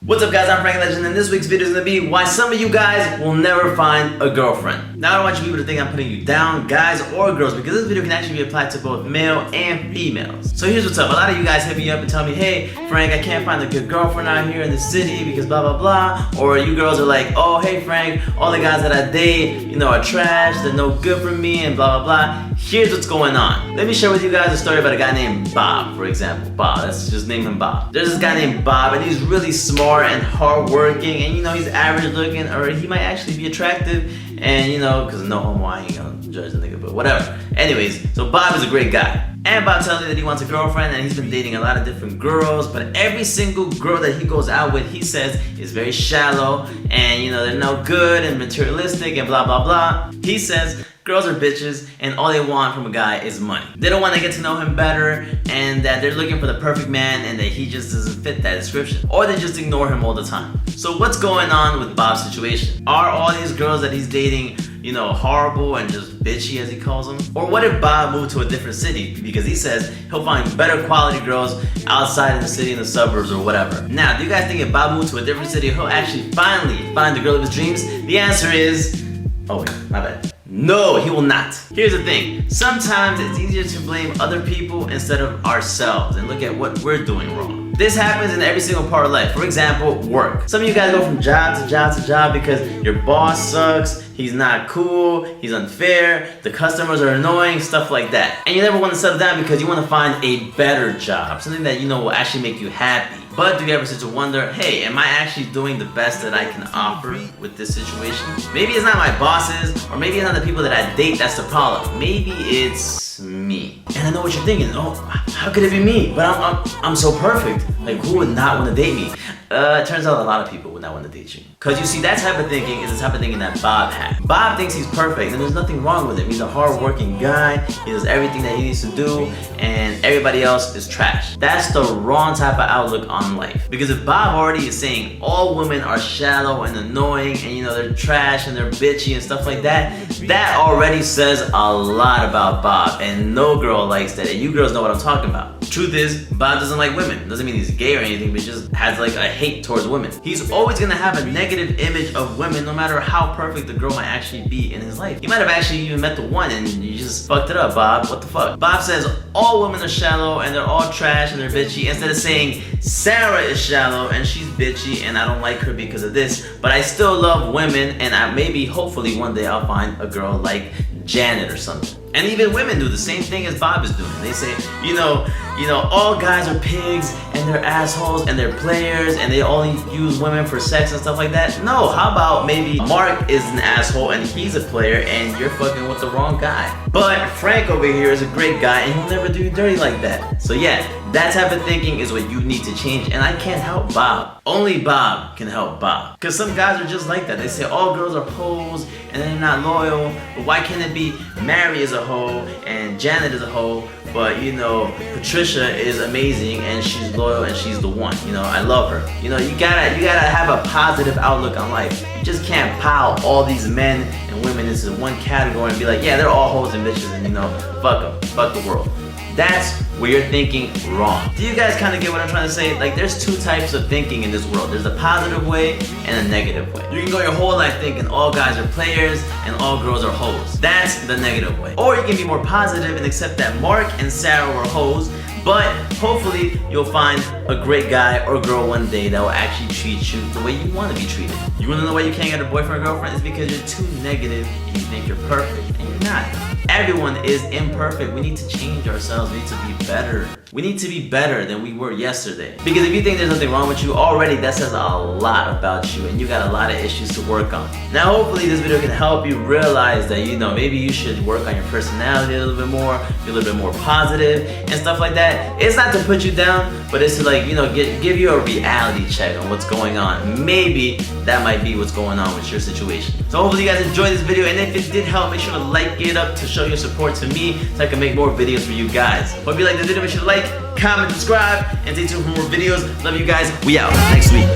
What's up guys, I'm Frank Legend, and this week's video is going to be why some of you guys will never find a girlfriend. Now I don't want you people to think I'm putting you down, guys or girls, because this video can actually be applied to both male and females. So here's what's up, a lot of you guys hit me up and tell me, hey Frank, I can't find a good girlfriend out here in the city because blah blah blah. Or you girls are like, oh hey Frank, all the guys that I date, you know, are trash, they're no good for me and blah blah blah. Here's what's going on. Let me share with you guys a story about a guy named Bob, for example. Bob, let's just name him Bob. There's this guy named Bob, and he's really smart and hardworking, and you know, he's average looking, or he might actually be attractive, and you know, because no homo, I ain't gonna judge the nigga, but whatever. Anyways, so Bob is a great guy. And Bob tells me that he wants a girlfriend, and he's been dating a lot of different girls, but every single girl that he goes out with, he says, is very shallow, and you know, they're no good and materialistic and blah blah blah. He says girls are bitches and all they want from a guy is money. They don't want to get to know him better, and that they're looking for the perfect man and that he just doesn't fit that description. Or they just ignore him all the time. So what's going on with Bob's situation? Are all these girls that he's dating, you know, horrible and just bitchy as he calls them? Or what if Bob moved to a different city? Because he says he'll find better quality girls outside in the city, in the suburbs or whatever. Now, do you guys think if Bob moved to a different city, he'll actually finally find the girl of his dreams? The answer is, oh wait, my bad. No, he will not. Here's the thing. Sometimes it's easier to blame other people instead of ourselves and look at what we're doing wrong. This happens in every single part of life. For example, work. Some of you guys go from job to job to job because your boss sucks, he's not cool, he's unfair, the customers are annoying, stuff like that. And you never want to settle down because you want to find a better job, something that you know will actually make you happy. But do you ever sit to wonder, hey, am I actually doing the best that I can offer with this situation? Maybe it's not my bosses, or maybe it's not the people that I date that's the problem. Maybe it's me. And I know what you're thinking, oh, how could it be me? But I'm so perfect. Like, who would not want to date me? It turns out a lot of people would not want to date you. Because you see, that type of thinking is the type of thinking that Bob had. Bob thinks he's perfect, and there's nothing wrong with him. He's a hard-working guy, he does everything that he needs to do, and everybody else is trash. That's the wrong type of outlook on life. Because if Bob already is saying all women are shallow and annoying, and you know, they're trash and they're bitchy and stuff like that, that already says a lot about Bob, and no girl likes that, and you girls know what I'm talking about. Truth is, Bob doesn't like women. Doesn't mean he's gay or anything, but he just has like a hate towards women. He's always gonna have a negative image of women no matter how perfect the girl might actually be in his life. You might have actually even met the one and you just fucked it up, Bob. What the fuck? Bob says all women are shallow and they're all trash and they're bitchy, instead of saying Sarah is shallow and she's bitchy and I don't like her because of this, but I still love women, and maybe hopefully one day I'll find a girl like Janet or something. And even women do the same thing as Bob is doing. They say, you know, all guys are pigs and they're assholes and they're players and they only use women for sex and stuff like that. No, how about maybe Mark is an asshole and he's a player and you're fucking with the wrong guy. But Frank over here is a great guy and he'll never do you dirty like that. So yeah, that type of thinking is what you need to change, and I can't help Bob. Only Bob can help Bob. Because some guys are just like that. They say all girls are hoes and they're not loyal, but why can't it be Mary is a hoe and Janet is a hoe, but you know, Patricia is amazing and she's loyal and she's the one. You know, I love her. You know, you gotta have a positive outlook on life. You just can't pile all these men and women into one category and be like, yeah, they're all hoes and bitches and you know, fuck them, fuck the world. That's where you're thinking wrong. Do you guys kind of get what I'm trying to say? Like, there's two types of thinking in this world. There's a positive way and a negative way. You can go your whole life thinking all guys are players and all girls are hoes. That's the negative way. Or you can be more positive and accept that Mark and Sarah were hoes, but hopefully you'll find a great guy or girl one day that will actually treat you the way you want to be treated. You wanna know why you can't get a boyfriend or girlfriend? It's because you're too negative and you think you're perfect, and you're not. Everyone is imperfect. We need to change ourselves. We need to be better. We need to be better than we were yesterday. Because if you think there's nothing wrong with you already, that says a lot about you, and you got a lot of issues to work on. Now hopefully this video can help you realize that, you know, maybe you should work on your personality a little bit more, be a little bit more positive and stuff like that. It's not to put you down, but it's to, like, you know, give you a reality check on what's going on. Maybe that might be what's going on with your situation. So hopefully you guys enjoyed this video, and if it did help, make sure to like it up to show your support to me so I can make more videos for you guys. Hope you like this video. Make sure to like, comment, subscribe, and stay tuned for more videos. Love you guys. We out next week.